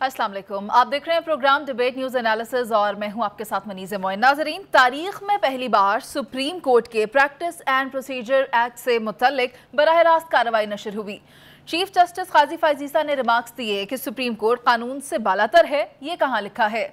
अस्सलाम वालेकुम। आप देख रहे हैं प्रोग्राम डिबेट न्यूज एनालिसिस और मैं हूं आपके साथ मनीज़ मोइन। नाजरीन, तारीख में पहली बार सुप्रीम कोर्ट के प्रैक्टिस एंड प्रोसीजर एक्ट से मुतल्लिक बराह रास्त कार्रवाई नशर हुई। चीफ जस्टिस काजी फ़ाइज़ ईसा ने रिमार्क्स दिए कि सुप्रीम कोर्ट कानून से बालातर है, ये कहाँ लिखा है।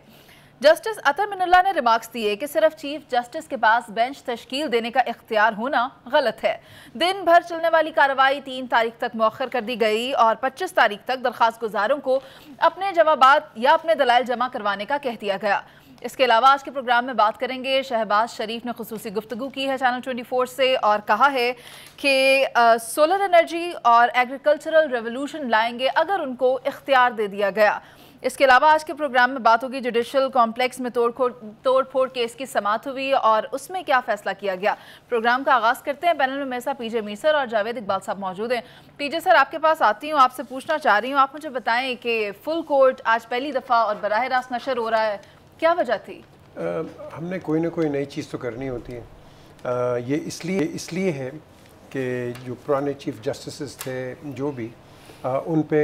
जस्टिस अतर मिनल्ला ने रिमार्क्स दिए कि सिर्फ चीफ जस्टिस के पास बेंच तश्कील देने का इख्तियार होना गलत है। दिन भर चलने वाली कार्रवाई 3 तारीख तक मौखर कर दी गई और 25 तारीख तक दरख्वास्त गुजारों को अपने जवाबात या अपने दलाइल जमा करवाने का कह दिया गया। इसके अलावा आज के प्रोग्राम में बात करेंगे, शहबाज शरीफ ने खुसूसी गुफ्तगू की है चैनल 24 से और कहा है कि सोलर एनर्जी और एग्रीकल्चरल रेवोल्यूशन लाएंगे अगर उनको इख्तियार दे दिया गया। इसके अलावा आज के प्रोग्राम में बात होगी, जुडिशल कॉम्प्लेक्स में तोड़फोड़ केस की समाअत हुई और उसमें क्या फैसला किया गया। प्रोग्राम का आगाज़ करते हैं। पैनल में मेरे साथ पीजे मीर सर और जावेद इकबाल साहब मौजूद हैं। पीजे सर, आपके पास आती हूँ, आपसे पूछना चाह रही हूँ, आप मुझे बताएं कि फुल कोर्ट आज पहली दफ़ा और बराह रास्त नशर हो रहा है, क्या वजह थी? हमने कोई ना कोई नई चीज़ तो करनी होती है। ये इसलिए है कि जो पुराने चीफ जस्टिस थे जो भी उन पे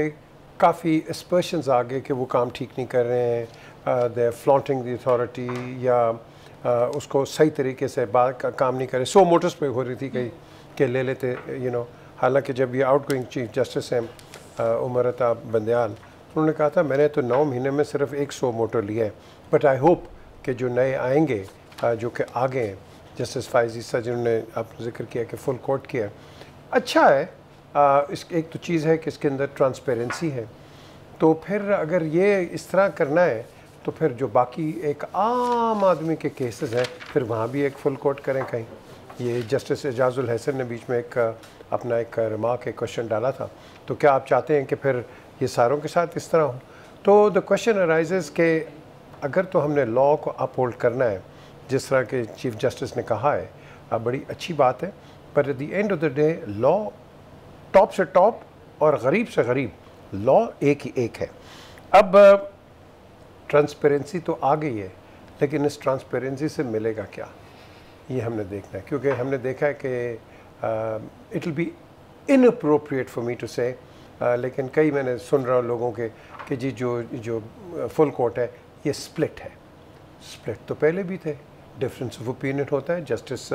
काफ़ी एस्पर्शंस आ गए कि वो काम ठीक नहीं कर रहे हैं, दे फ्लॉन्टिंग द अथॉरिटी या उसको सही तरीके से काम नहीं कर रहे। 100 मोटर्स पे हो रही थी कहीं कि ले लेते हालांकि जब ये आउटगोइंग चीफ जस्टिस हैं उमर अता बंदयाल, उन्होंने कहा था मैंने तो 9 महीने में सिर्फ 100 मोटर लिया है, बट आई होप कि जो नए आएंगे जो कि आगे हैं, जस्टिस फ़ाइज़ ईसा जिन्होंने आपने जिक्र किया कि फुल कोर्ट किया, अच्छा है। एक तो चीज़ है कि इसके अंदर ट्रांसपेरेंसी है, तो फिर अगर ये इस तरह करना है तो फिर जो बाकी एक आम आदमी के केसेस हैं फिर वहाँ भी एक फुल कोर्ट करें कहीं। ये जस्टिस एजाजुल हसन ने बीच में अपना एक रिमार्क, एक क्वेश्चन डाला था, तो क्या आप चाहते हैं कि फिर ये सारों के साथ इस तरह हो? तो द क्वेश्चन अराइजेज़ के अगर तो हमने लॉ को अपहोल्ड करना है जिस तरह के चीफ जस्टिस ने कहा है, बड़ी अच्छी बात है, पर at the end of the day law top से टॉप और गरीब से गरीब लॉ एक ही एक है। अब ट्रांसपेरेंसी तो आ गई है, लेकिन इस ट्रांसपेरेंसी से मिलेगा क्या, ये हमने देखना है, क्योंकि हमने देखा है कि it will be inappropriate for me to say, लेकिन कई मैंने सुन रहा हूँ लोगों के कि जी जो फुल कोर्ट है ये स्प्लिट है। स्प्लिट तो पहले भी थे, डिफरेंस ऑफ ओपिनियन होता है। जस्टिस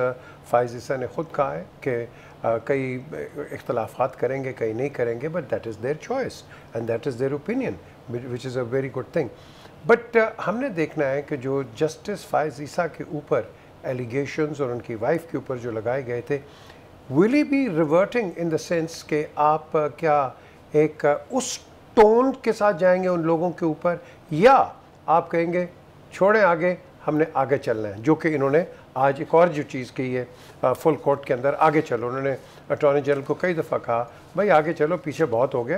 फ़ाइज़ ईसा ने ख़ुद कहा है कि कई इख्तलाफात करेंगे, कई नहीं करेंगे, but that is their choice and that is their opinion which is a very good thing. But हमने देखना है कि जो जस्टिस फ़ाइज़ ईसा के ऊपर एलिगेशंस और उनकी वाइफ के ऊपर जो लगाए गए थे, will he be reverting in the sense कि आप क्या एक उस टोन के साथ जाएंगे उन लोगों के ऊपर, या आप कहेंगे छोड़ें आगे, हमने आगे चलना है, जो कि इन्होंने आज एक और जो चीज़ की है फुल कोर्ट के अंदर आगे चलो। उन्होंने अटॉर्नी जनरल को कई दफ़ा कहा भाई आगे चलो, पीछे बहुत हो गया,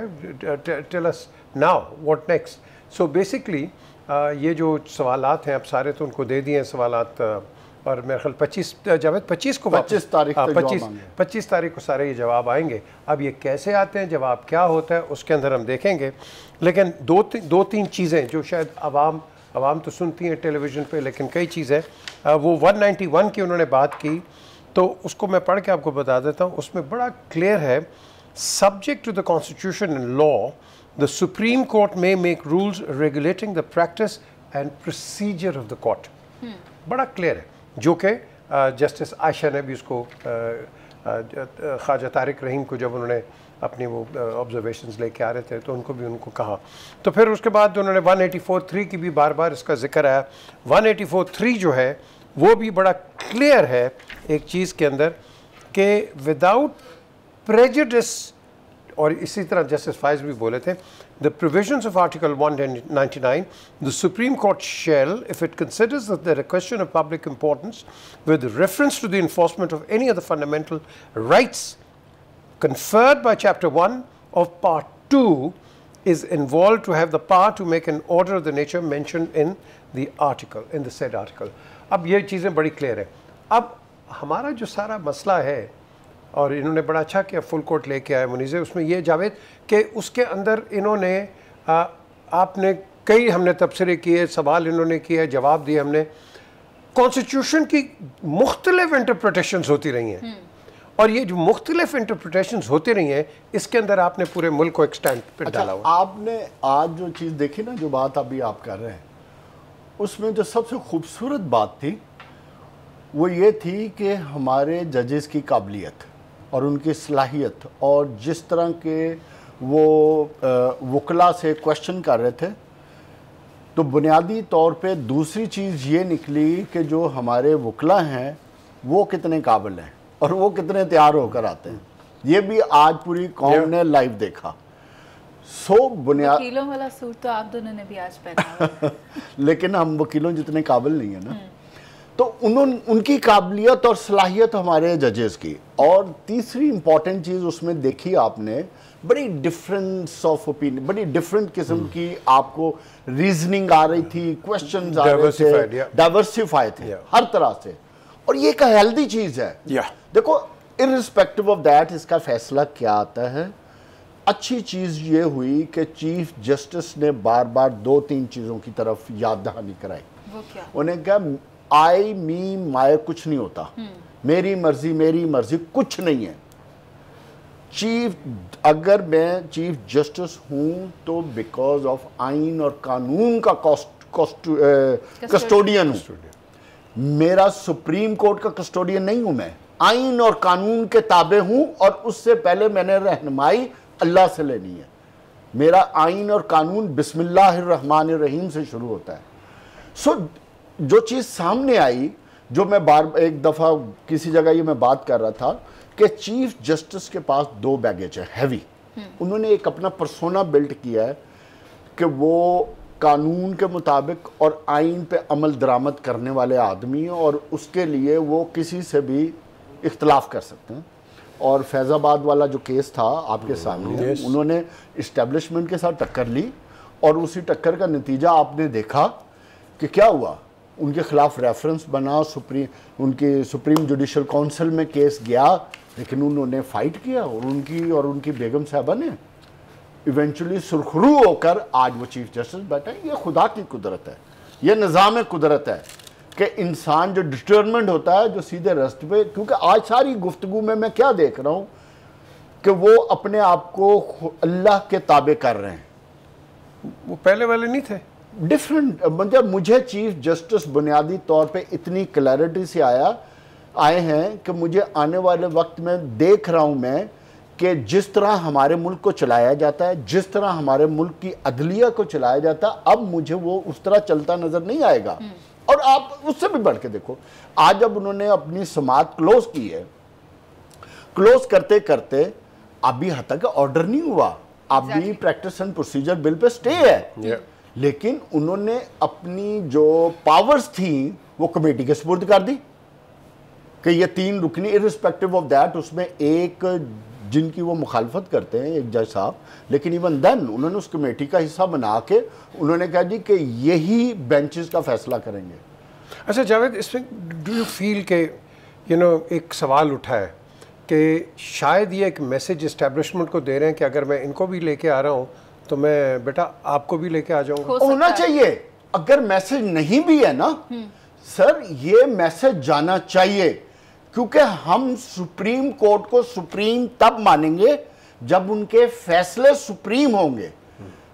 tell us now what next. So basically ये जो सवालात हैं अब सारे तो उनको दे दिए हैं सवालात, और मेरे ख्याल 25 तारीख को सारे ये जवाब आएंगे। अब ये कैसे आते हैं, जवाब क्या होता है, उसके अंदर हम देखेंगे। लेकिन दो तीन चीज़ें जो शायद आवाम तो सुनती हैं टेलीविज़न पे, लेकिन कई चीज़ें वो 191 की उन्होंने बात की, तो उसको मैं पढ़ के आपको बता देता हूँ। उसमें बड़ा क्लियर है, subject to the constitution and law the supreme court में make rules regulating the practice and procedure of the court. बड़ा क्लियर है, जो कि जस्टिस आयशा ने भी उसको ख्वाजा तारिक रहीम को जब उन्होंने अपनी वो ऑब्जर्वेशंस लेके आ रहे थे तो उनको कहा। तो फिर उसके बाद उन्होंने 184(3) की भी बार बार इसका जिक्र आया। 184(3) जो है वो भी बड़ा क्लियर है एक चीज़ के अंदर कि विदाउट प्रेजुडिस, और इसी तरह जस्टिस फ़ाइज़ भी बोले थे, the provisions of article 199 the supreme court shall, if it considers that there is a question of public importance with reference to the enforcement of any other fundamental rights conferred by chapter 1 of part 2 is involved to have the power to make an order of the nature mentioned in the article, in the said article. अब ये चीज़ें बड़ी clear है। अब हमारा जो सारा मसला है, और इन्होंने बड़ा अच्छा किया फुल कोर्ट लेके आए मुनीज़े, उसमें ये जावेद कि उसके अंदर इन्होंने आपने कई हमने तबसरे किए, सवाल इन्होंने किए, जवाब दिए हमने। कॉन्स्टिट्यूशन की मुख्तलिफ इंटरप्रिटेशंस होती रही हैं और ये जो मुख्तलिफ इंटरप्रिटेशंस होती रही हैं, इसके अंदर आपने पूरे मुल्क को एक स्टैंड पर डाला हुआ। आपने आज जो चीज़ देखी ना, जो बात अभी आप कर रहे हैं, उसमें जो सबसे खूबसूरत बात थी वो ये थी कि हमारे जजेस की काबिलियत और उनकी सलाहियत, और जिस तरह के वो वकला से क्वेश्चन कर रहे थे, तो बुनियादी तौर पे दूसरी चीज़ ये निकली कि जो हमारे वकला हैं वो कितने काबिल हैं और वो कितने तैयार होकर आते हैं। ये भी आज पूरी कौम ने लाइव देखा। बुनियाद वकीलों वाला सूट तो आप दोनों ने भी आज पहना है। लेकिन हम वकीलों जितने काबिल नहीं है ना, तो उनकी काबिलियत और सलाहियत हमारे जजेस की। और तीसरी इंपॉर्टेंट चीज़ उसमें देखी आपने, बड़ी डिफरेंस ऑफ ओपिनियन, बड़ी डिफरेंट किस्म की आपको रीजनिंग आ रही थी, क्वेश्चंस आ रहे थे, डाइवर्सिफाई थे हर तरह से, और ये एक हेल्दी चीज़ है। देखो इर्रिस्पेक्टिव ऑफ दैट इसका फैसला क्या आता है, अच्छी चीज़ ये हुई कि चीफ जस्टिस ने बार बार 2-3 चीज़ों की तरफ याद दहानी कराई। वो क्या? उन्हें कहा आई मी माय कुछ नहीं होता, मेरी मर्जी कुछ नहीं है। अगर मैं चीफ जस्टिस हूं तो बिकॉज ऑफ आइन और कानून का कस्टोडियन हूं। मेरा सुप्रीम कोर्ट का कस्टोडियन नहीं हूं, मैं आइन और कानून के ताबे हूं, और उससे पहले मैंने रहनुमाई अल्लाह से लेनी है। मेरा आइन और कानून बिस्मिल्लाहिर्रहमानिर्रहीम से शुरू होता है। जो चीज़ सामने आई, जो मैं एक दफ़ा किसी जगह ये मैं बात कर रहा था कि चीफ जस्टिस के पास 2 बैगेज है हैवी। उन्होंने एक अपना पर्सोना बिल्ड किया है कि वो कानून के मुताबिक और आइन पे अमल दरामद करने वाले आदमी हैं, और उसके लिए वो किसी से भी इख्तलाफ कर सकते हैं। और फैज़ाबाद वाला जो केस था आपके सामने, उन्होंने इस्टेब्लिशमेंट के साथ टक्कर ली, और उसी टक्कर का नतीजा आपने देखा कि क्या हुआ। उनके खिलाफ रेफरेंस बना, उनके सुप्रीम जुडिशल काउंसिल में केस गया, लेकिन उन्होंने फाइट किया, और उनकी बेगम साहबा ने इवेंचुअली सुरखरू होकर आज वो चीफ जस्टिस बैठा है। ये खुदा की कुदरत है, ये निज़ाम कुदरत है कि इंसान जो डिटरमिन्ड होता है, जो सीधे रास्ते पे, क्योंकि आज सारी गुफ्तगू में मैं क्या देख रहा हूँ कि वो अपने आप को अल्लाह के ताबे कर रहे हैं। वो पहले वाले नहीं थे, डिफरेंट। मतलब मुझे चीफ जस्टिस बुनियादी तौर पे इतनी क्लैरिटी से आए हैं कि मुझे आने वाले वक्त में देख रहा हूँ मैं कि जिस तरह हमारे मुल्क को चलाया जाता है, जिस तरह हमारे मुल्क की अदलिया को चलाया जाता है, अब मुझे वो उस तरह चलता नजर नहीं आएगा। और आप उससे भी बढ़ के देखो, आज जब उन्होंने अपनी समाअत क्लोज की है, क्लोज करते करते अभी हद तक ऑर्डर नहीं हुआ, अभी practice and procedure bill pay stay है, लेकिन उन्होंने अपनी जो पावर्स थी वो कमेटी के सुपुर्द कर दी कि ये 3 रुकनी, इर्रिस्पेक्टिव ऑफ दैट उसमें एक जिनकी वो मुखालफत करते हैं, एक जज साहब, लेकिन इवन देन उन्होंने उस कमेटी का हिस्सा बना के उन्होंने कहा जी कि यही बेंचेस का फैसला करेंगे। अच्छा जावेद, इसमें डू यू फील के एक सवाल उठा है कि शायद ये एक मैसेज इस्टेब्लिशमेंट को दे रहे हैं कि अगर मैं इनको भी लेके आ रहा हूँ तो मैं बेटा आपको भी लेके आ जाऊंगा। होना चाहिए। अगर मैसेज नहीं भी है ना सर, ये मैसेज जाना चाहिए, क्योंकि हम सुप्रीम कोर्ट को सुप्रीम तब मानेंगे जब उनके फैसले सुप्रीम होंगे।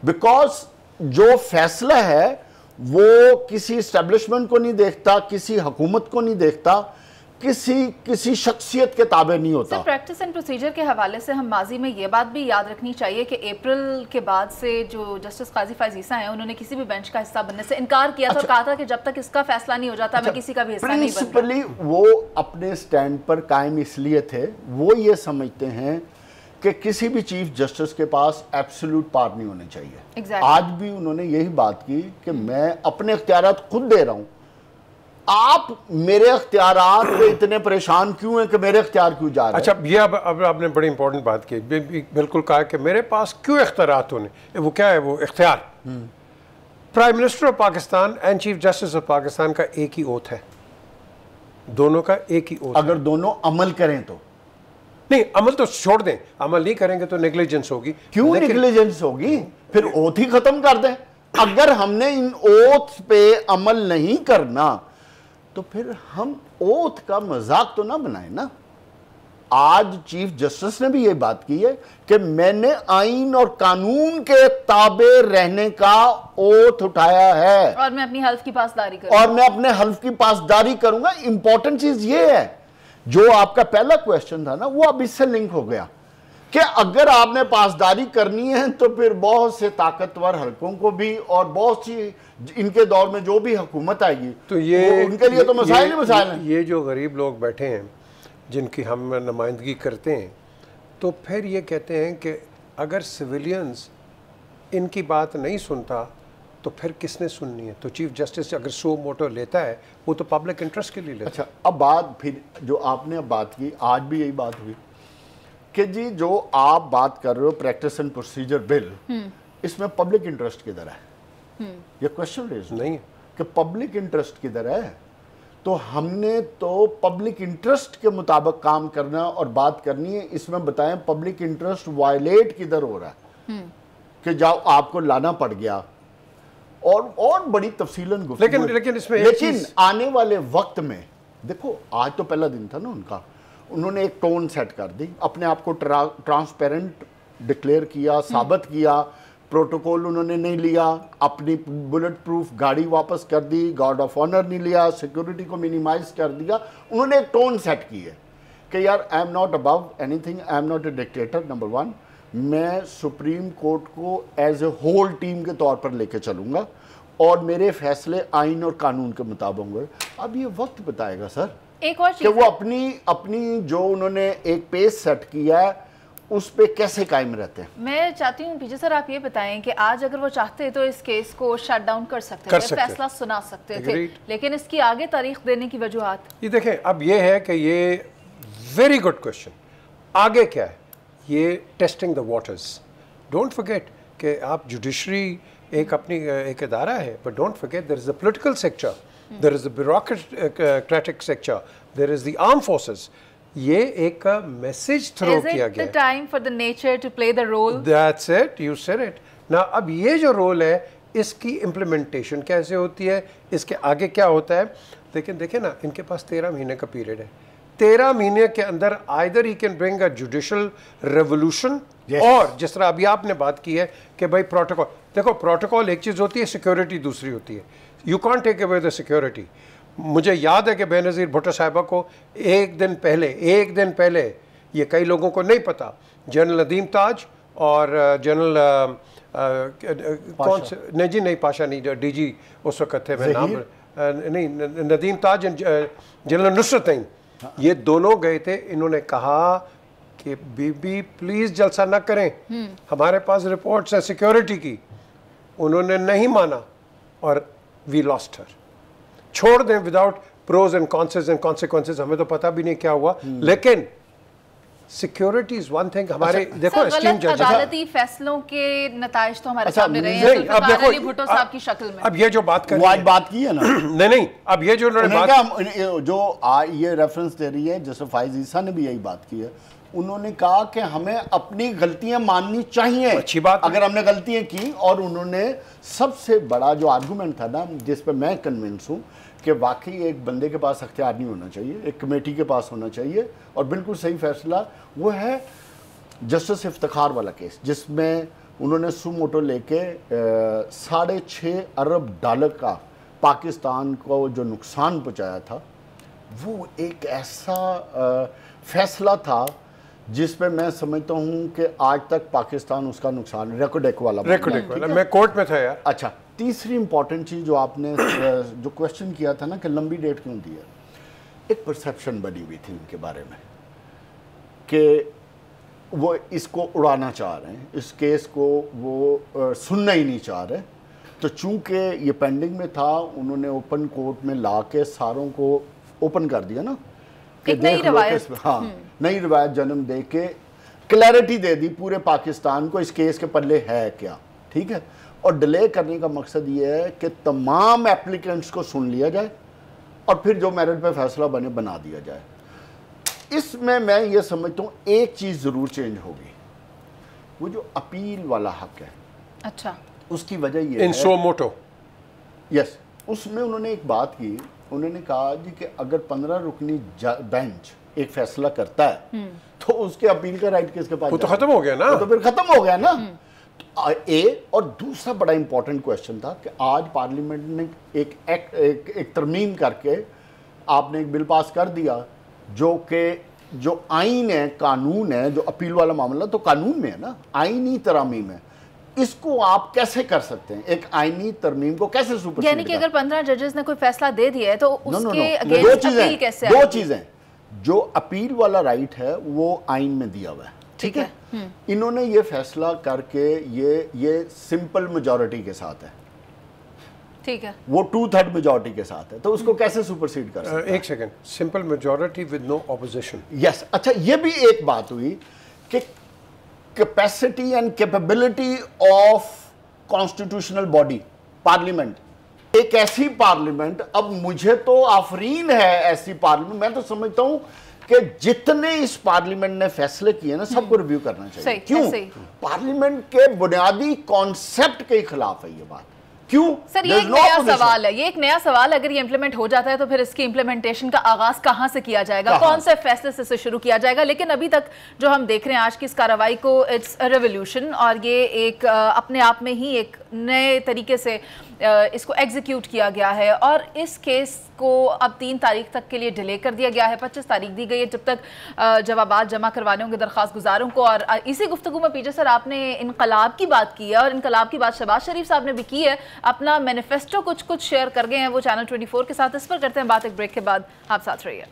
बिकॉज जो फैसला है वो किसी एस्टेब्लिशमेंट को नहीं देखता, किसी हुकूमत को नहीं देखता, किसी शख्सियत के ताबे नहीं होता। प्रैक्टिस एंड प्रोसीजर के हवाले से हम माजी में ये बात भी याद रखनी चाहिए कि अप्रैल के बाद से जो जस्टिस काजी फैज ईसा हैं, उन्होंने किसी भी बेंच का हिस्सा बनने से इनकार किया था और कहा था कि जब तक इसका फैसला नहीं हो जाता मैं किसी का भी हिस्सा नहीं बनूंगा। प्रिंसिपली वो अपने स्टैंड पर कायम इसलिए थे, वो ये समझते हैं कि किसी भी चीफ जस्टिस के पास एब्सोल्यूट पावर नहीं होने चाहिए। आज भी उन्होंने यही बात की कि मैं अपने इख्तियारात खुद दे रहा हूं, आप मेरे इख्तियारात पे इतने परेशान क्यों हैं कि मेरे इख्तियार क्यों जा रहे हैं। अच्छा, ये अब आपने बड़ी इंपॉर्टेंट बात की, बिल्कुल कहा कि मेरे पास क्यों इख्तियारात होने, वो क्या है, वो इख्तियार prime minister of Pakistan and chief justice of Pakistan का एक ही ओथ है, दोनों का एक ही ओथ। अगर दोनों अमल करें तो नहीं, अमल तो छोड़ दें, अमल नहीं करेंगे तो नेग्लिजेंस होगी। क्यों नेग्लिजेंस होगी? फिर ओथ ही खत्म कर दें। अगर हमने इन ओथ पे अमल नहीं करना तो फिर हम ओथ का मजाक तो ना बनाए ना। आज चीफ जस्टिस ने भी ये बात की है कि मैंने आइन और कानून के ताबे रहने का ओथ उठाया है और मैं अपनी हल्फ की पासदारी करूंगा। और मैं अपने हल्फ की पासदारी करूंगा। इंपॉर्टेंट चीज ये है, जो आपका पहला क्वेश्चन था ना, वो अब इससे लिंक हो गया कि अगर आपने पासदारी करनी है तो फिर बहुत से ताकतवर हल्कों को भी और बहुत सी इनके दौर में जो भी हुकूमत आएगी तो ये उनके लिए तो मसाइल ही मसाइल हैं। ये जो गरीब लोग बैठे हैं जिनकी हम नुमाइंदगी करते हैं, तो फिर ये कहते हैं कि अगर सिविलियंस इनकी बात नहीं सुनता तो फिर किसने सुननी है? तो चीफ जस्टिस अगर सो मोटो लेता है वो तो पब्लिक इंटरेस्ट के लिए लेता है। अच्छा, अब बात फिर जो आपने अब बात की, आज भी यही बात हुई कि जी जो आप बात कर रहे हो प्रैक्टिस एंड प्रोसीजर बिल, इसमें पब्लिक इंटरेस्ट किधर है? ये क्वेश्चन रेज नहीं है कि पब्लिक इंटरेस्ट किधर है। तो हमने तो पब्लिक इंटरेस्ट के मुताबिक काम करना और बात करनी है। इसमें बताएं पब्लिक इंटरेस्ट वायलेट किधर हो रहा है कि जाओ आपको लाना पड़ गया, और बड़ी तफसीलन गुफ्तगू। लेकिन आने वाले वक्त में देखो, आज तो पहला दिन था ना उनका, उन्होंने एक टोन सेट कर दी, अपने आप को ट्रांसपेरेंट डिक्लेयर किया, साबित किया, प्रोटोकॉल उन्होंने नहीं लिया, अपनी बुलेट प्रूफ गाड़ी वापस कर दी, गार्ड ऑफ ऑनर नहीं लिया, सिक्योरिटी को मिनिमाइज कर दिया। उन्होंने एक टोन सेट की है कि यार I am not above anything, I am not a dictator. Number one, मैं सुप्रीम कोर्ट को एज ए होल टीम के तौर पर लेके चलूंगा और मेरे फैसले आइन और कानून के मुताबिक होंगे। अब ये वक्त बताएगा सर एक और कि वो अपनी जो उन्होंने एक पेस सेट किया है उस पे कैसे कायम रहते हैं। मैं चाहती हूँ पीछे सर आप ये बताएं कि आज अगर वो चाहते तो इस केस को शट डाउन कर सकते थे, फैसला सुना सकते थे, लेकिन इसकी आगे तारीख देने की वजूहात। ये देखें, अब ये है कि ये वेरी गुड क्वेश्चन, आगे क्या है? ये testing the waters. Don't forget कि आप जुडिशरी एक अपनी एक इदारा है, but don't forget there is a political sector, there is a bureaucratic sector, there is the arm forces. ये एक मैसेज थ्रो किया गया है। Time for the nature to play the role. That's it, you said it. ना अब ये जो role है इसकी इम्प्लीमेंटेशन कैसे होती है, इसके आगे क्या होता है? लेकिन देखें ना, इनके पास 13 महीने का पीरियड है। 13 महीने के अंदर either he can bring a judicial revolution, और जिस तरह अभी आपने बात की है कि भाई प्रोटोकॉल, देखो प्रोटोकॉल एक चीज़ होती है, सिक्योरिटी दूसरी होती है। You can't take away the security. मुझे याद है कि बेनज़ीर भुट्टो साहिबा को एक दिन पहले ये कई लोगों को नहीं पता, जनरल नदीम ताज और जनरल कौन से, नहीं जी नहीं, पाशा नहीं, डीजी उस वक्त थे, मैं नाम नहीं, नदीम ताज, जनरल नुसरत नहीं, ये दोनों गए थे। इन्होंने कहा कि बीबी प्लीज़ जलसा ना करें, हमारे पास रिपोर्ट्स हैं सिक्योरिटी की। उन्होंने नहीं माना और वी लॉस्ट हर। छोड़ दें without pros and cons and consequences, हमें तो पता भी नहीं क्या हुआ, लेकिन सिक्योरिटी इज वन थिंग। हमारे देखो एस्टीम जज, अदालती फैसलों के नताइज तो हमारे सामने रहे हैं। अब देखो भुट्टो साहब की शक्ल में अब ये जो बात कर, आज बात की है ना नहीं, अब ये जो उन्होंने बात, जो ये रेफरेंस दे रही है, जैसे फाइज ईसा ने भी यही बात की है, उन्होंने कहा कि हमें अपनी गलतियां माननी चाहिए। अच्छी बात, अगर हमने गलतियां की, और उन्होंने सबसे बड़ा जो आर्गुमेंट था ना, जिस पे मैं कन्विंस हूं कि वाकई एक बंदे के पास अख्तियार नहीं होना चाहिए, एक कमेटी के पास होना चाहिए, और बिल्कुल सही फैसला वो है जस्टिस इफ्तिखार वाला केस, जिसमें उन्होंने सुमोटो लेके 6.5 अरब डॉलर का पाकिस्तान को जो नुकसान पहुंचाया था, वो एक ऐसा फैसला था जिसमें मैं समझता हूं कि आज तक पाकिस्तान उसका नुकसान रेकोडेक वाला मैं कोर्ट में था यार। अच्छा, तीसरी इंपॉर्टेंट चीज़ जो आपने जो क्वेश्चन किया था ना कि लंबी डेट क्यों दी है, एक परसेप्शन बनी हुई थी उनके बारे में कि वो इसको उड़ाना चाह रहे हैं, इस केस को वो सुनना ही नहीं चाह रहे। तो चूंकि ये पेंडिंग में था, उन्होंने ओपन कोर्ट में ला के सारों को ओपन कर दिया ना, कि नई रवायत, हाँ, नई रवायत जन्म दे के क्लैरिटी दे दी पूरे पाकिस्तान को इस केस के पल्ले है क्या, ठीक है। और डिले करने का मकसद ये है कि तमाम एप्लीकेंट्स को सुन लिया जाए और फिर जो मेरिट पे फैसला बने बना दिया जाए। इसमें मैं ये समझता हूँ एक चीज़ ज़रूर चेंज होगी, वो जो अपील वाला हक है। अच्छा, उसकी वजह ये इन सो मोटो, यस, उसमें उन्होंने एक बात की, उन्होंने कहा जी कि अगर 15 रुकनी बेंच एक फैसला करता है तो उसके अपील का राइट किसके पास? वो तो खत्म हो गया ना, तो फिर खत्म हो गया ना। और दूसरा बड़ा इंपॉर्टेंट क्वेश्चन था कि आज पार्लियामेंट ने एक तरमीम करके आपने एक बिल पास कर दिया जो आइन है, कानून है, जो अपील वाला मामला तो कानून में है ना, आईनी तरमीम है। इसको आप कैसे कर सकते हैं? एक आईनी तरमीम को कैसे सुपरसीड? यानी कि अगर 15 जजेस ने कोई फैसला दे दिया है तो उसके अगेंस्ट अपील कैसे आएगी? दो चीजें, जो अपील वाला राइट है वो आइन में दिया हुआ है, ठीक है। इन्होंने ये फैसला करके ये सिंपल मेजॉरिटी के साथ है, ठीक है, वो 2/3 मेजॉरिटी के साथ है, तो उसको कैसे सुपरसीड कर सकते हैं? एक second, simple majority with no opposition. Yes, अच्छा, ये भी एक बात हुई कि capacity and capability of constitutional body parliament, एक ऐसी पार्लियामेंट, अब मुझे तो आफरीन है ऐसी पार्लियामेंट, मैं तो समझता हूं कि जितने इस पार्लियामेंट ने फैसले किए ना सबको रिव्यू करना चाहिए। क्यों? पार्लियामेंट के बुनियादी कॉन्सेप्ट के खिलाफ है ये बात। क्यों? सर, ये एक नया सवाल है, ये एक नया सवाल, अगर ये इंप्लीमेंट हो जाता है तो फिर इसकी इंप्लीमेंटेशन का आगाज कहां से किया जाएगा, कौन से फैसले से शुरू किया जाएगा? लेकिन अभी तक जो हम देख रहे हैं आज की इस कार्रवाई को, इट्स अ रेवोल्यूशन, और ये एक अपने आप में ही एक नए तरीके से इसको एग्जीक्यूट किया गया है। और इस केस को अब 3 तारीख तक के लिए डिले कर दिया गया है, 25 तारीख दी गई है जब तक जवाबात जमा करवाने होंगे दरख्वास्त गुजारों को। और इसी गुफ्तगू में पीजे सर आपने इनकलाब की बात की है, और इनकलाब की बात शहबाज शरीफ साहब ने भी की है, अपना मैनिफेस्टो कुछ शेयर कर गए हैं वो चैनल 24 के साथ। इस पर करते हैं बात एक ब्रेक के बाद, आप साथ रहिए।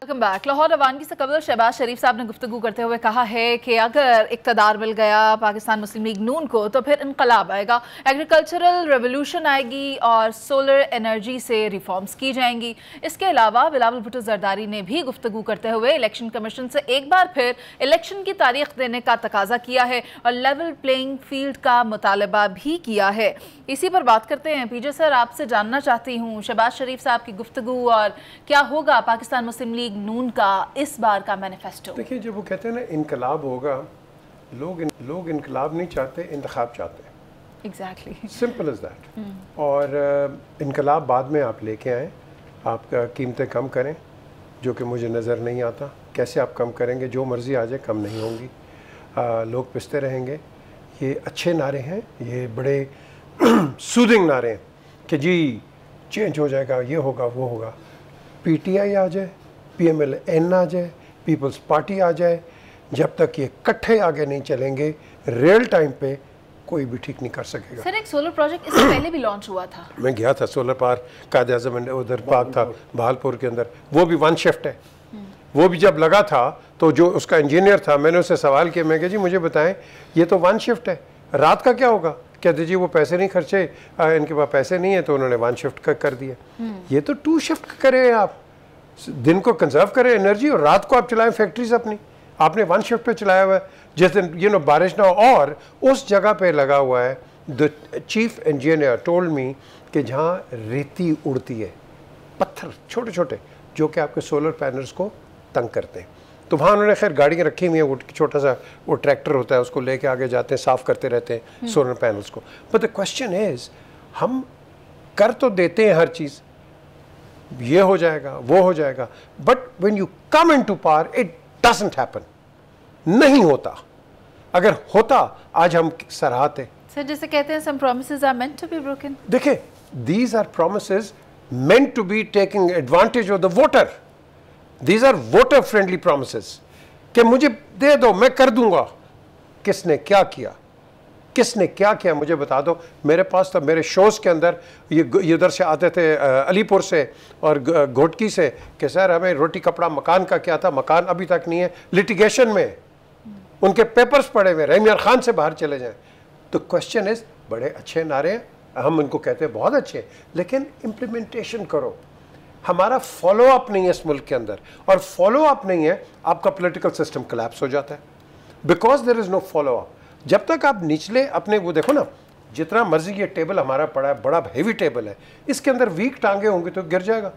Welcome back. लाहौर रवानगी से कबल शहबाज शरीफ साहब ने गुफ्तगू करते हुए कहा है कि अगर इक़्तिदार मिल गया पाकिस्तान मुस्लिम लीग नून को तो फिर इनकलाब आएगा, एग्रीकल्चरल रेवोल्यूशन आएगी और सोलर एनर्जी से रिफॉर्म्स की जाएंगी। इसके अलावा बिलावल भुट्टो जरदारी ने भी गुफ्तगू करते हुए इलेक्शन कमीशन से एक बार फिर इलेक्शन की तारीख देने का तकाजा किया है और लेवल प्लेइंग फील्ड का मुतालबा भी किया है। इसी पर बात करते हैं। पीजे सर, आपसे जानना चाहती हूँ शहबाज शरीफ साहब की गुफ्तगू और क्या होगा पाकिस्तान मुस्लिम लीग नून का इस बार का मैनिफेस्टो। देखिए, जब वो कहते हैं ना इनकलाब होगा, लोग इनकलाब नहीं चाहते, इंतखाब चाहते हैं। Exactly, simple is that. और इनकलाब बाद में आप लेके आएँ, आप कीमतें कम करें, जो कि मुझे नज़र नहीं आता। कैसे आप कम करेंगे? जो मर्ज़ी आ जाए, कम नहीं होंगी, लोग पिसते रहेंगे। ये अच्छे नारे हैं, ये बड़े सूदिंग नारे हैं कि जी चेंज हो जाएगा, ये होगा, वो होगा। PTI आ जाए, PMLN आ जाए, पीपल्स पार्टी आ जाए, जब तक ये इकट्ठे आगे नहीं चलेंगे रियल टाइम पे कोई भी ठीक नहीं कर सकेगा। सर, एक सोलर प्रोजेक्ट इससे पहले भी लॉन्च हुआ था, मैं गया था, सोलर पार्क कायद-ए-आज़म उधर पार्क था बहालपुर के अंदर, वो भी 1 शिफ्ट है। वो भी जब लगा था तो जो उसका इंजीनियर था, मैंने उससे सवाल किया, मैं कहा जी मुझे बताएं, ये तो 1 शिफ्ट है, रात का क्या होगा? कहते जी वो पैसे नहीं खर्चे, इनके पास पैसे नहीं है, तो उन्होंने 1 शिफ्ट कर दिया। ये तो 2 शिफ्ट करें आप, दिन को कंजर्व करें एनर्जी और रात को आप चलाएं फैक्ट्रीज अपनी। आपने 1 शिफ्ट पे चलाया हुआ है, जिस दिन बारिश ना हो, और उस जगह पे लगा हुआ है। The chief engineer told me कि जहाँ रेती उड़ती है, पत्थर छोटे छोटे, जो कि आपके सोलर पैनल्स को तंग करते हैं, तो वहाँ उन्होंने खैर गाड़ियाँ रखी हुई हैं, वो छोटा सा वो ट्रैक्टर होता है, उसको लेके आगे जाते हैं, साफ़ करते रहते हैं सोलर पैनल्स को। बट द क्वेश्चन इज़, हम कर तो देते हैं हर चीज़, ये हो जाएगा, वो हो जाएगा, but when you come into power it doesn't happen. नहीं होता। अगर होता आज हम सराहते। सर, जैसे कहते हैं some promises are meant to be broken। देखिए, these are promises meant to be taking advantage of the voter. These are voter friendly promises कि मुझे दे दो, मैं कर दूंगा। किसने क्या किया? किसने क्या किया मुझे बता दो। मेरे पास तो मेरे शोज़ के अंदर ये उधर से आते थे, अलीपुर से और घोटकी से, कि सर हमें रोटी कपड़ा मकान का क्या था, मकान अभी तक नहीं है, लिटिगेशन में, उनके पेपर्स पड़े हुए, रहमान खान से बाहर चले जाएं। तो क्वेश्चन इज, बड़े अच्छे नारे हैं, हम उनको कहते हैं बहुत अच्छे, लेकिन इम्प्लीमेंटेशन करो। हमारा फॉलो अप नहीं है इस मुल्क के अंदर, और फॉलो अप नहीं है, आपका पॉलिटिकल सिस्टम कोलैप्स हो जाता है, because there is no follow up. जब तक आप निचले अपने, वो देखो ना, जितना मर्जी ये टेबल हमारा पड़ा है, बड़ा हेवी टेबल है, इसके अंदर वीक टांगे होंगे तो गिर जाएगा,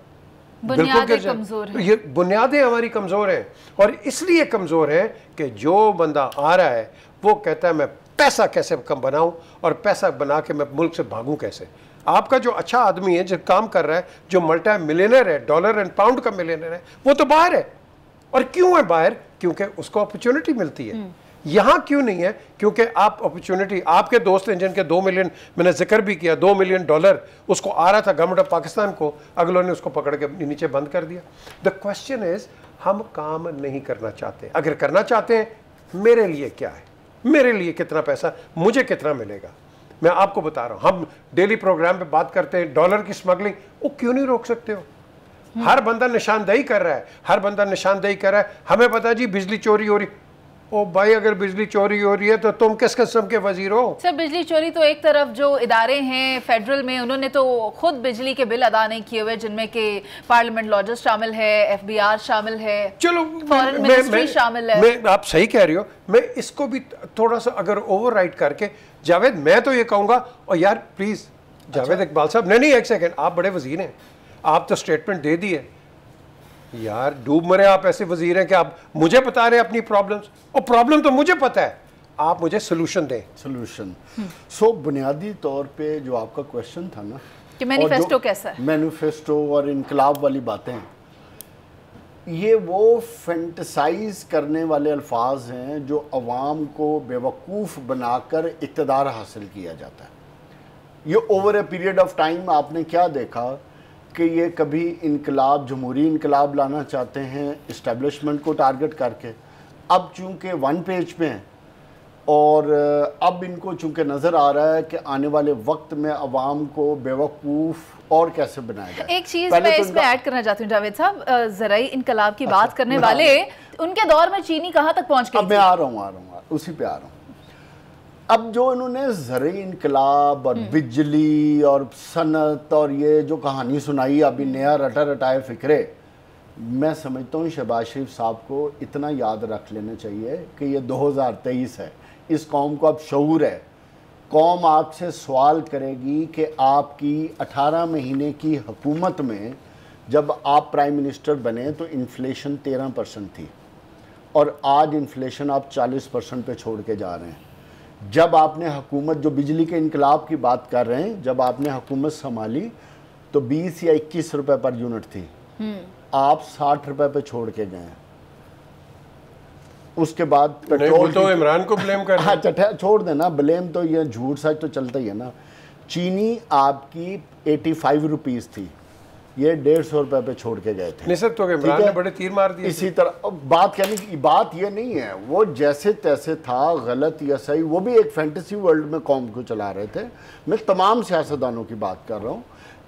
बिल्कुल गिर जाएगा। ये बुनियादें हमारी कमज़ोर हैं, और इसलिए कमज़ोर हैं कि जो बंदा आ रहा है वो कहता है मैं पैसा कैसे कम बनाऊं, और पैसा बना के मैं मुल्क से भागूं कैसे। आपका जो अच्छा आदमी है जो काम कर रहा है, जो मल्टी मिलियनर है, डॉलर एंड पाउंड का मिलियनर है, वो तो बाहर है। और क्यों है बाहर? क्योंकि उसको अपॉर्चुनिटी मिलती है। यहाँ क्यों नहीं है? क्योंकि आप अपॉर्चुनिटी, आपके दोस्त हैं जिनके 2 मिलियन, मैंने जिक्र भी किया, $2 मिलियन उसको आ रहा था गवर्नमेंट ऑफ पाकिस्तान को, अगलों ने उसको पकड़ के नीचे बंद कर दिया। द क्वेश्चन इज, हम काम नहीं करना चाहते। अगर करना चाहते हैं, मेरे लिए क्या है, मेरे लिए कितना पैसा, मुझे कितना मिलेगा, मैं आपको बता रहा हूँ। हम डेली प्रोग्राम पे बात करते हैं डॉलर की स्मगलिंग, वो क्यों नहीं रोक सकते हो? हर बंदा निशानदेही कर रहा है, हर बंदा निशानदेही कर रहा है। हमें पता है जी बिजली चोरी हो रही, ओ भाई अगर बिजली चोरी हो रही है तो तुम किस किस्म के वजीर हो? सर बिजली चोरी तो एक तरफ जो इदारे हैं फेडरल में, उन्होंने तो खुद बिजली के बिल अदा नहीं किए हुए, जिनमें कि पार्लियामेंट लॉजिस्ट शामिल है, FBR शामिल है, चलो फॉरेन मिनिस्ट्री शामिल है। मैं आप सही कह रही हो, मैं इसको भी थोड़ा सा अगर ओवरराइड करके, जावेद मैं तो ये कहूँगा, और यार प्लीज़ जावेद इकबाल साहब, नहीं एक सेकेंड, आप बड़े वजीर हैं, आप तो स्टेटमेंट दे दिए यार, डूब मरे आप ऐसे वजीर हैं कि आप मुझे बता रहे हैं अपनी प्रॉब्लम्स, और प्रॉब्लम तो मुझे पता है, आप मुझे सोल्यूशन दें। सोल्यूशन सो बुनियादी तौर पे जो आपका क्वेश्चन था ना कि मैनिफेस्टो कैसा है, मैनिफेस्टो और इनकलाब वाली बातें, ये वो फेंटिसाइज करने वाले अल्फाज हैं जो अवाम को बेवकूफ़ बनाकर इक़्तिदार हासिल किया जाता है। ये over a period of time आपने क्या देखा कि ये कभी इनकलाब, जमहूरी इनकलाब लाना चाहते हैं इस्टेब्लिशमेंट को टारगेट करके, अब चूंकि 1 पेज पे हैं, और अब इनको चूंकि नज़र आ रहा है कि आने वाले वक्त में अवाम को बेवकूफ़ और कैसे बनाया जाए। एक चीज़ मैं तो इसमें ऐड करना चाहती हूँ जावेद साहब, ज़राई इनकलाब की बात करने वाले, उनके दौर में चीनी कहाँ तक पहुँच गई? अब मैं आ रहा हूँ उसी पे आ रहा हूँ। अब जो इन्होंने ज़राई इनकलाब और बिजली और सनत और ये जो कहानी सुनाई, अभी नया रटा रटाए फिक्रे, मैं समझता हूँ शहबाज शरीफ साहब को इतना याद रख लेना चाहिए कि ये 2023 है, इस कौम को अब शऊर है। कौम आपसे सवाल करेगी कि आपकी 18 महीने की हुकूमत में जब आप प्राइम मिनिस्टर बने तो इन्फ्लेशन 13% थी, और आज इन्फ्लेशन आप 40% पे छोड़ के जा रहे हैं। जब आपने हुकूमत, जो बिजली के इनकलाब की बात कर रहे हैं, जब आपने हुकूमत संभाली तो 20 या 21 रुपए पर यूनिट थी, आप 60 रुपए पे छोड़ के गए हैं। उसके बाद पेट्रोल तो इमरान को ब्लेम कर, हाँ छोड़ देना, ब्लेम तो ये झूठ सच तो चलता ही है ना। चीनी आपकी 85 रुपीज़ थी, ये 150 रुपए पे छोड़ के गए थे। नहीं सर, तो इमरान ने बड़े तीर मार दिए। इसी तरह बात कहने की बात ये नहीं है, वो जैसे तैसे था, गलत या सही, वो भी एक फैंटेसी वर्ल्ड में कौम को चला रहे थे। मैं तमाम सियासतदानों की बात कर रहा हूँ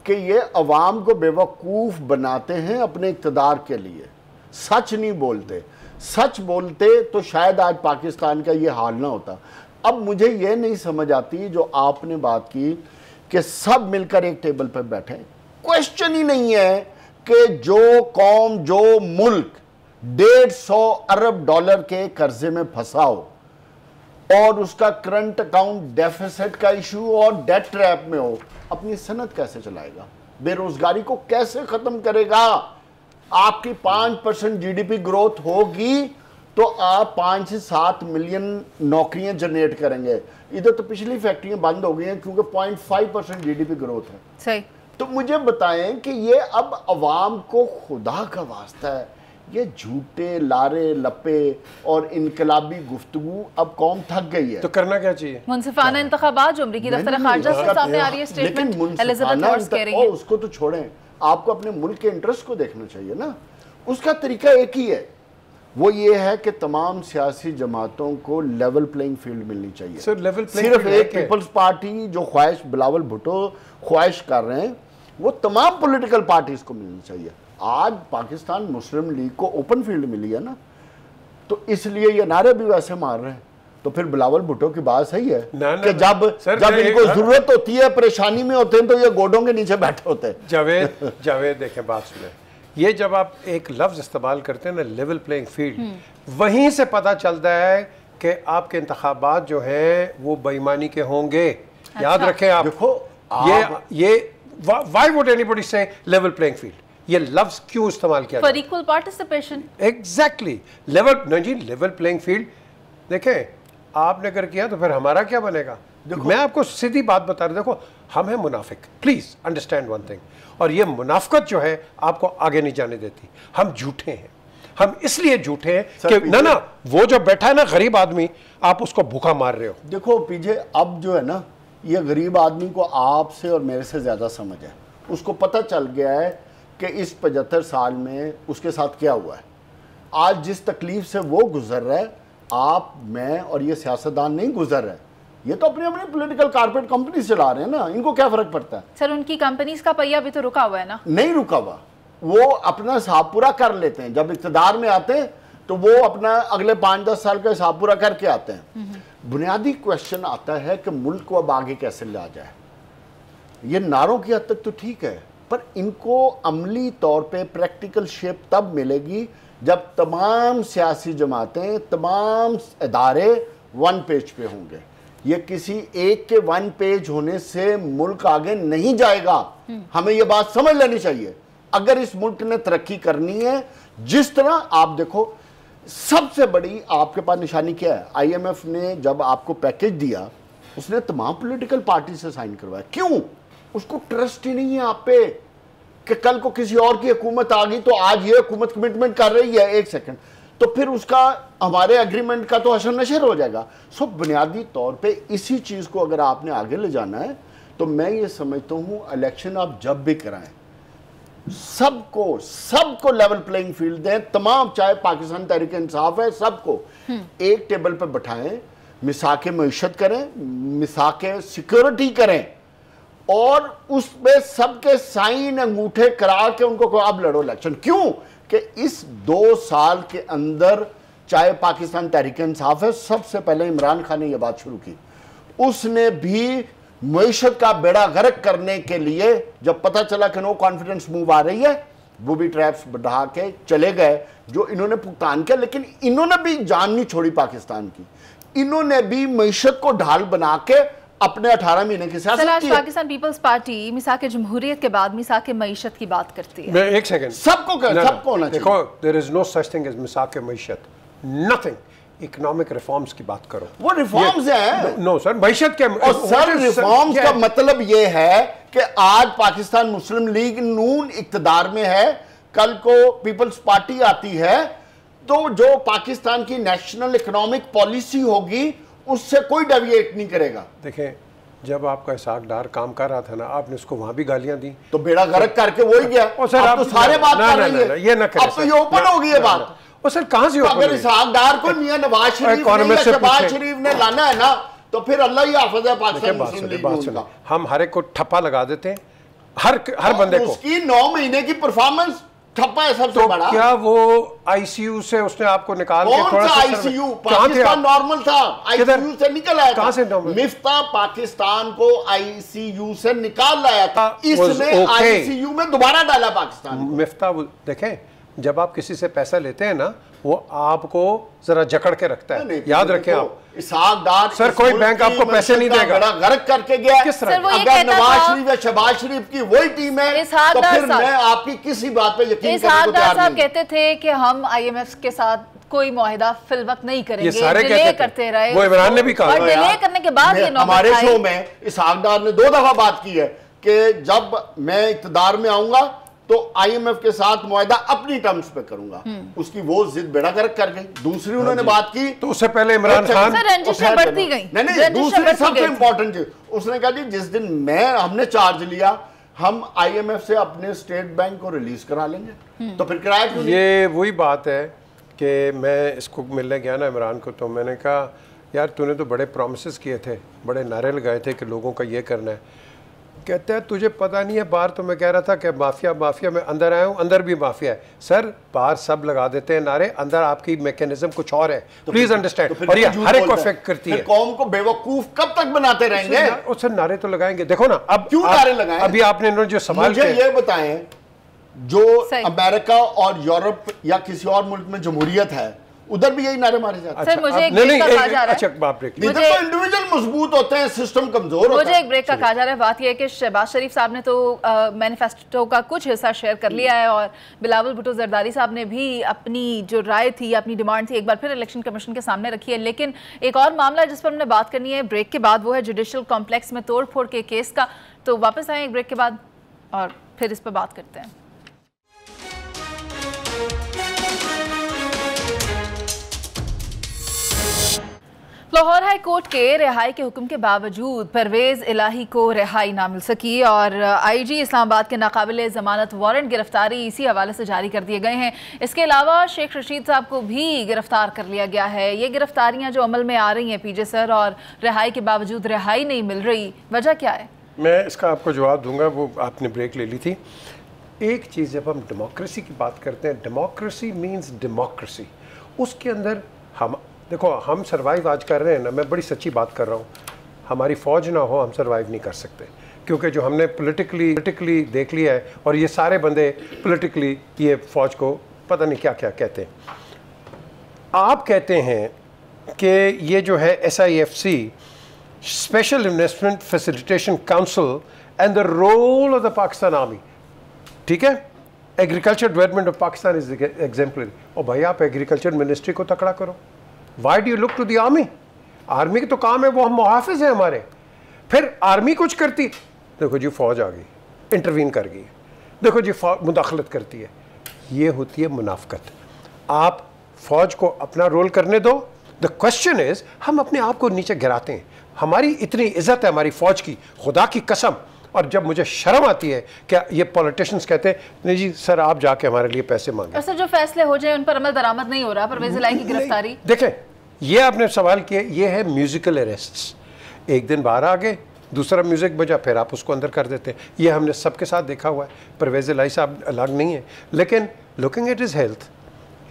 कि ये अवाम को बेवकूफ़ बनाते हैं अपने इक़्तिदार के लिए, सच नहीं बोलते। सच बोलते तो शायद आज पाकिस्तान का ये हाल ना होता। अब मुझे ये नहीं समझ आती जो आपने बात की कि सब मिलकर एक टेबल पर बैठे, क्वेश्चन ही नहीं है कि जो कौम, जो मुल्क 150 अरब डॉलर के कर्जे में फंसा हो और उसका करंट अकाउंट डेफिसिट का इशू और डेट ट्रैप में हो, अपनी सनत कैसे चलाएगा? बेरोजगारी को कैसे खत्म करेगा? आपकी 5% GDP ग्रोथ होगी तो आप 5 से 7 मिलियन नौकरियां जनरेट करेंगे। इधर तो पिछली फैक्ट्रियां बंद हो गई हैं क्योंकि 0.5% GDP ग्रोथ है। सही। तो मुझे बताएं कि ये अब अवाम को खुदा का वास्ता है, ये झूठे लारे लपे और इनकलाबी गुफ्तगू, अब कौम थक गई है। तो करना क्या चाहिए? मुनसिफाना इंतखाबात जो अमरीकी दफ्तर खारजा से सामने आ रही है स्टेटमेंट, एलिजाबेथ वॉर्ड्स कह रही है, उसको तो छोड़ें, आपको अपने मुल्क के इंटरेस्ट को देखना चाहिए ना। उसका तरीका एक ही है, वो ये है कि तमाम सियासी जमातों को लेवल प्लेइंग फील्ड मिलनी चाहिए। सर लेवल प्लेइंग सिर्फ एक पीपल्स पार्टी जो ख्वाहिश बिलावल भुट्टो ख्वाहिश कर रहे हैं, वो तमाम पॉलिटिकल पार्टीज को मिलनी चाहिए। आज पाकिस्तान मुस्लिम लीग को ओपन फील्ड मिली है ना, तो इसलिए ये नारे भी वैसे मार रहे हैं। तो फिर बिलावल भुट्टो की बात सही है कि जब इनको जरूरत होती है, परेशानी में होते हैं, तो ये गोडों के नीचे बैठे होते हैं। जावेद देखें, बात सुने, ये जब आप एक लफ्ज इस्तेमाल करते हैं ना, लेवल प्लेइंग फील्ड, वहीं से पता चलता है कि आपके इंतखाबात जो हैं वो बेईमानी के होंगे। याद रखें आप। देखो ये व्हाई वुड एनीबॉडी से लेवल प्लेइंग फील्ड, ये लफ्ज क्यों इस्तेमाल किया? For equal participation. Exactly, level नहीं जी, लेवल प्लेइंग फील्ड। देखें आपने अगर किया तो फिर हमारा क्या बनेगा? मैं आपको सीधी बात बता रहा हूं, देखो हम हैं मुनाफिक। प्लीज अंडरस्टैंड वन थिंग, और ये मुनाफिकत जो है आपको आगे नहीं जाने देती। हम झूठे हैं, हम इसलिए झूठे हैं कि ना वो जो बैठा है ना गरीब आदमी, आप उसको भूखा मार रहे हो। देखो पीछे अब जो है ना, ये गरीब आदमी को आपसे और मेरे से ज़्यादा समझ है। उसको पता चल गया है कि इस 75 साल में उसके साथ क्या हुआ है। आज जिस तकलीफ से वो गुजर रहा है, आप, मैं और ये सियासतदान नहीं गुजर रहे। ये तो अपनी अपनी पॉलिटिकल कारपोरेट कंपनी चला रहे हैं ना, इनको क्या फर्क पड़ता है। सर उनकी कंपनीज का पहिया भी तो रुका हुआ है ना। नहीं रुका हुआ, वो अपना हिसाब पूरा कर लेते हैं। जब इक़्तिदार में आते हैं तो वो अपना अगले 5-10 साल का हिसाब पूरा करके आते हैं। बुनियादी क्वेश्चन आता है कि मुल्क को अब आगे कैसे लाया जाए। ये नारों की हद तक तो ठीक है, पर इनको अमली तौर पे प्रैक्टिकल शेप तब मिलेगी जब तमाम सियासी जमातें, तमाम इदारे वन पेज पे होंगे। ये किसी एक के वन पेज होने से मुल्क आगे नहीं जाएगा। हमें ये बात समझ लेनी चाहिए। अगर इस मुल्क ने तरक्की करनी है, जिस तरह आप देखो, सबसे बड़ी आपके पास निशानी क्या है, IMF ने जब आपको पैकेज दिया, उसने तमाम पॉलिटिकल पार्टी से साइन करवाया। क्यों? उसको ट्रस्ट ही नहीं है आप पे कि कल को किसी और की हुकूमत आ गई तो आज ये हुकूमत कमिटमेंट कर रही है, एक सेकंड, तो फिर उसका हमारे एग्रीमेंट का तो हशर नशर हो जाएगा। सो बुनियादी तौर पे इसी चीज को अगर आपने आगे ले जाना है, तो मैं ये समझता हूं इलेक्शन आप जब भी कराएं, सबको लेवल प्लेइंग फील्ड दें। तमाम, चाहे पाकिस्तान तहरीक इंसाफ है, सबको एक टेबल पर बैठाएं, मिसाके मईशत करें, मिसाके सिक्योरिटी करें, और उसमें सबके साइन अंगूठे करा के उनको को आप लड़ो इलेक्शन। क्यों? कि इस 2 साल के अंदर, चाहे पाकिस्तान तहरीक इंसाफ है, सबसे पहले इमरान खान ने यह बात शुरू की। उसने भी मईशत का बेड़ा गर्क करने के लिए, जब पता चला कि नो कॉन्फिडेंस मूव आ रही है, वो भी ट्रैप्स बढ़ा के चले गए, जो इन्होंने भुगतान किया। लेकिन इन्होंने भी जान नहीं छोड़ी पाकिस्तान की। इन्होंने भी मईशत को ढाल बना के अपने 18 महीने की सियासत की। पाकिस्तान पीपल्स पार्टी मिसाके जमहूरियत के बाद मिसाके मईशत की बात करती है। एक सेकंड, सबको होना चाहिए। देखो, there is no such thing as मिसाके मईशत, नथिंग। इकोनॉमिक रिफॉर्म्स की बात करो, वो रिफॉर्म्स हैं। नो सर, मईशत के, और सर रिफॉर्म्स का मतलब ये है कि आज पाकिस्तान मुस्लिम लीग नून इक्तदार में है, कल को पीपल्स पार्टी आती है, तो जो पाकिस्तान की नेशनल इकोनॉमिक पॉलिसी होगी उससे कोई डेविएट नहीं करेगा। देखें, जब आपका इसहाक डार काम कर रहा था ना, आपने उसको वहां भी गालियां दी, तो बेड़ा गर्क करके वो ही गया। और सर आप तो सारे बात कर रही है, ये ना करें, अब तो ये ओपन हो गई है बात। और सर कहां से ओपन? अगर इसहाक डार को मियां नवाज शरीफ ने या शहबाज शरीफ ने लाना है ना, तो फिर अल्लाह ही हाफिज है पाकिस्तान मुस्लिम लीग का। हम हर एक को ठप्पा लगा देते हैं, हर बंदे को। उसकी 9 महीने की परफॉर्मेंस ठप्पा है सबसे बड़ा। क्या वो आईसीयू से उसने आपको निकाल के थोड़ा सा आईसीयू पाकिस्तान नॉर्मल था, आईसीयू से निकल आया था। मिफ्ता पाकिस्तान को आईसीयू से निकाल लाया था, इसने आईसीयू में दोबारा डाला पाकिस्तान। मिफ्ता, देखें, जब आप किसी से पैसा लेते हैं ना, वो आपको जरा जकड़ के रखता है, याद रखें आप। इसहाक डार, सर कोई बैंक आपको पैसे नहीं देगा। बड़ा गर्क करके गया। किस तरह? अगर नवाज शरीफ या शहबाज शरीफ की वही टीम है, तो फिर मैं आपकी किसी बात पे यकीन करने को तैयार नहीं। कहते थे कि हम IMF के साथ कोई मुआहिदा फिल वक्त नहीं करेंगे, डिले करते रहे। वो इमरान ने भी कहा, और डिले करने के बाद ये हमारे शो में इसहाक डार ने 2 दफा बात की है कि जब मैं इक़्तिदार में आऊंगा तो IMF के साथ मुआहिदा अपनी टर्म्स पे करूंगा। उसकी वो जिद बेड़ा गर्क कर गई। दूसरी उन्होंने बात की, तो उससे पहले इमरान खान बढ़ती गई। नहीं, दूसरी सबसे इंपॉर्टेंट चीज उसने कहा जी, जिस दिन हमने चार्ज लिया, हम IMF से अपने स्टेट बैंक को रिलीज करा लेंगे। तो फिर कराया क्यों नहीं? ये वही बात है कि मैं इसको मिलने गया ना इमरान को, तो मैंने कहा यार तूने तो बड़े प्रॉमिसेस किए थे, बड़े नारे लगाए थे कि लोगों का ये करना है। कहता है तुझे पता नहीं है, बाहर तो मैं कह रहा था कि माफिया में अंदर आया हूँ, अंदर भी माफिया है। सर बाहर सब लगा देते हैं नारे, अंदर आपकी मैकेनिज्म कुछ और है। Please understand. और ये हर एक को अफेक्ट करती है। कौम को बेवकूफ कब तक बनाते रहेंगे? सर नारे तो लगाएंगे। देखो ना, अब क्यों नारे लगाए? अभी आपने जो सवाल मुझे ये बताएं, जो अमेरिका और यूरोप या किसी और मुल्क में जमहूरियत है, उधर भी यही नारे मारे जाते हैं। सर मुझे एक ब्रेक का कहा जा रहा है। अच्छा बाप रे, इधर तो इंडिविजुअल मजबूत होते हैं, सिस्टम कमजोर होता है। मुझे एक ब्रेक का कहा जा रहा है। बात यह है कि शहबाज शरीफ साहब ने तो मैनिफेस्टो का कुछ हिस्सा शेयर कर लिया है, और बिलावल भुट्टो जरदारी साहब ने भी अपनी जो राय थी, अपनी डिमांड थी, एक बार फिर इलेक्शन कमीशन के सामने रखी है। लेकिन एक और मामला जिस पर हमने बात करनी है ब्रेक के बाद, वो है जुडिशल कॉम्प्लेक्स में तोड़ फोड़ के केस का। तो वापस आए एक ब्रेक के बाद और फिर इस पर बात करते हैं। लाहौर हाई कोर्ट के रिहाई के हुक्म के बावजूद परवेज़ इलाही को रिहाई ना मिल सकी और आईजी इस्लामाबाद के नाकाबिल ज़मानत वारंट गिरफ्तारी इसी हवाले से जारी कर दिए गए हैं। इसके अलावा शेख रशीद साहब को भी गिरफ्तार कर लिया गया है। ये गिरफ्तारियां जो अमल में आ रही हैं पीजे सर, और रिहाई के बावजूद रिहाई नहीं मिल रही, वजह क्या है? मैं इसका आपको जवाब दूंगा, वो आपने ब्रेक ले ली थी। एक चीज़, जब हम डेमोक्रेसी की बात करते हैं, डेमोक्रेसी मीन्स डेमोक्रेसी, उसके अंदर हम देखो, हम सर्वाइव आज कर रहे हैं ना, मैं बड़ी सच्ची बात कर रहा हूँ, हमारी फ़ौज ना हो हम सर्वाइव नहीं कर सकते, क्योंकि जो हमने पोलिटिकली देख लिया है, और ये सारे बंदे पोलिटिकली ये फ़ौज को पता नहीं क्या क्या कहते हैं। आप कहते हैं कि ये जो है SIFC, special investment facilitation council and the role of the Pakistan army, ठीक है, agriculture development of Pakistan is exemplary. और भाई आप एग्रीकल्चर मिनिस्ट्री को तकड़ा करो, why do you look to the army? Army के तो काम है, वो हम मुहाफिज हैं हमारे, फिर आर्मी कुछ करती, देखो जी फौज आ गई, इंटरवीन कर गई, देखो जी मुदाखलत करती है, ये होती है मुनाफकत। आप फौज को अपना रोल करने दो। द क्वेश्चन इज, हम अपने आप को नीचे गिराते हैं, हमारी इतनी इज्जत है हमारी फौज की, खुदा की कसम, और जब मुझे शर्म आती है क्या ये पॉलिटिशियंस कहते हैं नहीं जी सर आप जाके हमारे लिए पैसे मांगे। सर जो फैसले हो जाए उन पर अमल दरामद नहीं हो रहा, परवेज़ इलाही की गिरफ्तारी, देखें ये आपने सवाल किया, ये है म्यूजिकल अरेस्ट्स, एक दिन बाहर आ गए, दूसरा म्यूजिक बजा, फिर आप उसको अंदर कर देते हैं। ये हमने सबके साथ देखा हुआ है, परवेज़ इलाही साहब अलग नहीं है, लेकिन looking at his health,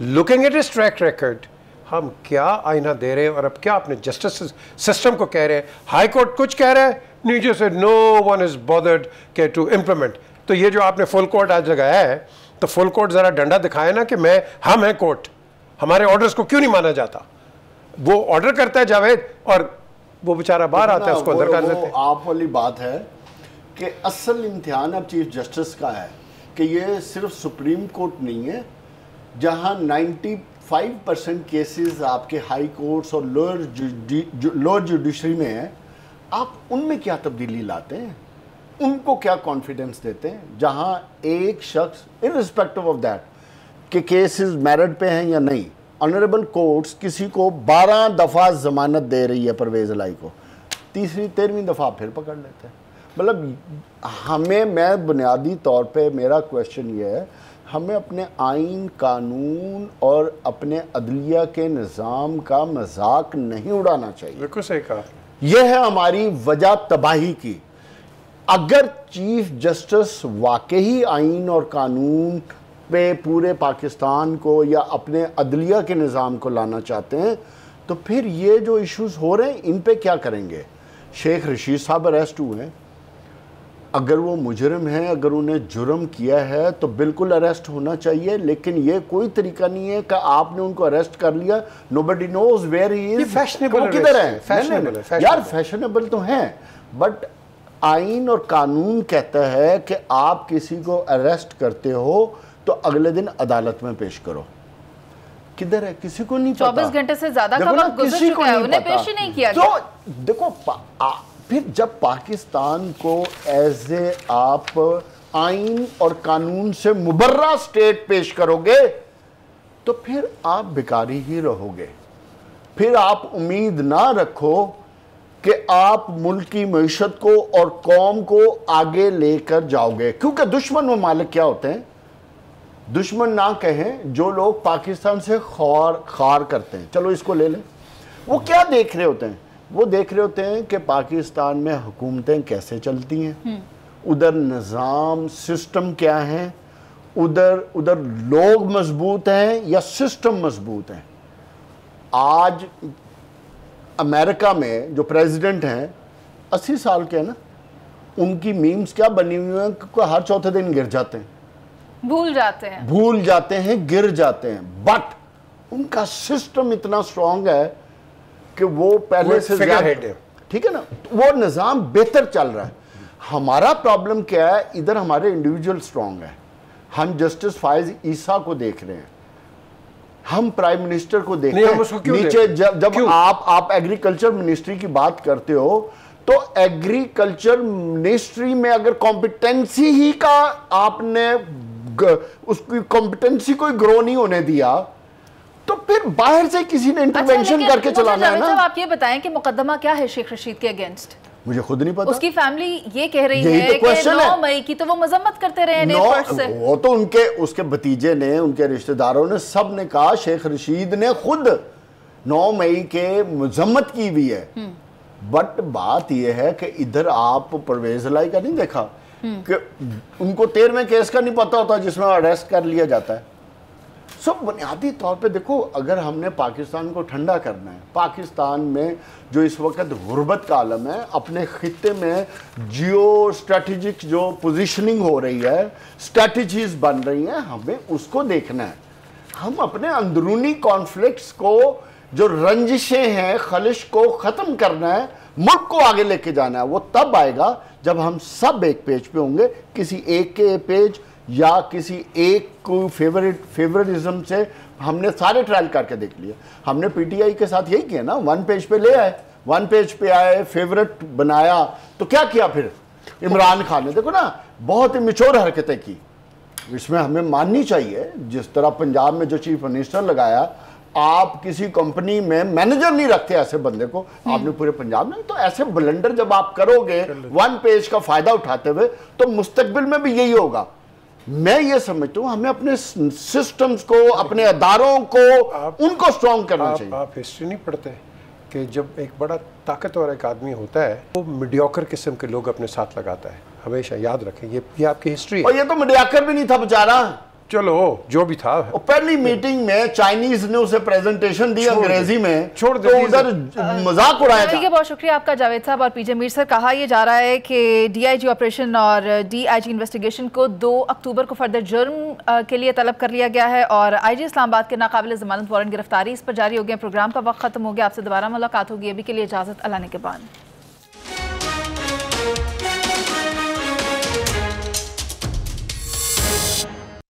looking at his track record, हम क्या आईना दे रहे हैं, और अब क्या अपने जस्टिस सिस्टम को कह रहे हैं। हाई कोर्ट कुछ कह रहा है, नीचे से नो वन इज बॉदर्ड के टू इम्प्लीमेंट। तो ये जो आपने फुल कोर्ट आज लगाया है, तो फुल कोर्ट ज़रा डंडा दिखाए ना कि हम हैं कोर्ट, हमारे ऑर्डर्स को क्यों नहीं माना जाता। वो ऑर्डर करता है जावेद, और वो बेचारा बाहर आता है, उसको अंदर कर देते हैं। आप वाली बात है कि असल इम्तिहान अब चीफ जस्टिस का है कि ये सिर्फ सुप्रीम कोर्ट नहीं है, जहां 95% केसेस आपके हाई कोर्ट्स और लोअर जुडिशरी में है, आप उनमें क्या तब्दीली लाते हैं, उनको क्या कॉन्फिडेंस देते हैं, जहां एक शख्स इररिस्पेक्टिव ऑफ दैट कि केसेस मेरिट पे हैं या नहीं, ऑनरेबल कोर्ट्स किसी को 12 दफ़ा ज़मानत दे रही है परवेज़ इलाही को, तीसरी 13वीं दफ़ा फिर पकड़ लेते हैं। मतलब हमें, मैं बुनियादी तौर पे मेरा क्वेश्चन ये है, हमें अपने आइन कानून और अपने अदलिया के निज़ाम का मजाक नहीं उड़ाना चाहिए। बिल्कुल सही कहा। यह है हमारी वजह तबाही की। अगर चीफ जस्टिस वाकई आइन और कानून पे पूरे पाकिस्तान को या अपने अदलिया के निज़ाम को लाना चाहते हैं, तो फिर ये जो इश्यूज हो रहे हैं इन पे क्या करेंगे। शेख रशीद साहब अरेस्ट हुए हैं, अगर वो मुजरिम हैं, अगर उन्हें जुर्म किया है तो बिल्कुल अरेस्ट होना चाहिए, लेकिन ये कोई तरीका नहीं है कि आपने उनको अरेस्ट कर लिया, nobody knows where he is, fashionable किधर है। फैशनेबल यार फैशनेबल तो हैं, बट आइन और कानून कहता है कि आप किसी को अरेस्ट करते हो तो अगले दिन अदालत में पेश करो। किधर है, किसी को नहीं पता। 24 घंटे से ज्यादा का वक्त गुजर चुका है, उन्हें पेश ही नहीं किया गया। तो देखो फिर जब पाकिस्तान को एज ए आप आइन और कानून से मुबर्रा स्टेट पेश करोगे तो फिर आप भिखारी ही रहोगे। फिर आप उम्मीद ना रखो कि आप मुल्क की मईशत को और कौम को आगे लेकर जाओगे, क्योंकि दुश्मन ममालिक क्या होते हैं, दुश्मन ना कहें, जो लोग पाकिस्तान से खार करते हैं, चलो इसको ले लें, वो क्या देख रहे होते हैं, वो देख रहे होते हैं कि पाकिस्तान में हुकूमतें कैसे चलती हैं, उधर निज़ाम सिस्टम क्या है, उधर लोग मजबूत हैं या सिस्टम मजबूत हैं। आज अमेरिका में जो प्रेसिडेंट हैं 80 साल के हैं ना, उनकी मीम्स क्या बनी हुई हैं कि हर चौथे दिन गिर जाते हैं, भूल जाते हैं, गिर जाते हैं, बट उनका सिस्टम इतना स्ट्रांग है कि वो पहले से ज्यादा, ठीक है ना, वो निज़ाम बेहतर चल रहा है। हमारा प्रॉब्लम क्या है, इधर हमारे इंडिविजुअल स्ट्रांग है, हम जस्टिस फायज ईसा को देख रहे हैं, हम प्राइम मिनिस्टर को देख रहे हैं, नीचे जब आप एग्रीकल्चर मिनिस्ट्री की बात करते हो तो एग्रीकल्चर मिनिस्ट्री में अगर कॉम्पिटेंसी ही का आपने उसकी कॉम्पिटेंसी कोई ग्रो नहीं होने दिया, तो फिर बाहर से किसी ने इंटरवेंशन करके चलाना है ना। आप ये बताएं कि मुकदमा क्या है शेख रशीद के अगेंस्ट? मुझे खुद नहीं पता। उसकी फैमिली ये कह रही है कि 9 मई की तो वो मजम्मत करते रहे एयरपोर्ट से। वो तो उनके उसके भतीजे ने, उनके रिश्तेदारों ने, सब ने कहा शेख रशीद ने खुद 9 मई के मजम्मत की हुई है। बट बात यह है कि इधर आप परवेज लाई का नहीं देखा कि उनको 13वें केस का नहीं पता होता जिसमें अरेस्ट कर लिया जाता है। सब बुनियादी तौर पे देखो, अगर हमने पाकिस्तान को ठंडा करना है, पाकिस्तान में जो इस वक्त गुर्बत का आलम है, अपने खित्ते में जियो स्ट्रेटेजिक जो पोजीशनिंग हो रही है, स्ट्रेटजीज बन रही हैं, हमें उसको देखना है। हम अपने अंदरूनी कॉन्फ्लिक्ट्स को, जो रंजिशें हैं, खलिश को ख़त्म करना है, मुल्क को आगे लेके जाना है। वो तब आएगा जब हम सब एक पेज पे होंगे। किसी एक के पेज या किसी एक को फेवरिज्म से हमने सारे ट्रायल करके देख लिए। हमने पीटीआई के साथ यही किया ना, 1 पेज पे ले आए, 1 पेज पे आए, फेवरेट बनाया। तो क्या किया फिर इमरान खान ने? देखो ना, बहुत ही मिचोर हरकतें की। इसमें हमें माननी चाहिए, जिस तरह पंजाब में जो चीफ मिनिस्टर लगाया, आप किसी कंपनी में मैनेजर नहीं रखते ऐसे बंदे को, आपने पूरे पंजाब में। तो ऐसे ब्लंडर जब आप करोगे 1 पेज का फायदा उठाते हुए, तो मुस्तकबिल में भी यही होगा। मैं ये समझता हूँ हमें अपने सिस्टम्स को, अपने अदारों को, उनको स्ट्रॉन्ग करना चाहिए। आप हिस्ट्री नहीं पढ़ते कि जब एक बड़ा ताकतवर एक आदमी होता है, वो मीडियोकर किस्म के लोग अपने साथ लगाता है। हमेशा याद रखें, ये आपकी हिस्ट्री है। और ये तो मीडियोकर भी नहीं था बेचारा। चलो जो भी था, पहली मीटिंग में चाइनीज ने उसे प्रेजेंटेशन दी अंग्रेजी में, छोड़ तो उधर मजाक उड़ाया था। बहुत शुक्रिया आपका जावेद साहब और पीजे मीर सर। कहा यह जा रहा है कि डीआईजी ऑपरेशन और डीआईजी इन्वेस्टिगेशन को 2 अक्टूबर को फर्दर जुर्म के लिए तलब कर लिया गया है और आईजी इस्लामाबाद के नाकाबिल जमानत वारंट गिरफ्तारी इस पर जारी हो गया। प्रोग्राम का वक्त खत्म हो गया। आपसे दोबारा मुलाकात होगी। अभी के लिए इजाजत। अल्लाह ने के बाद।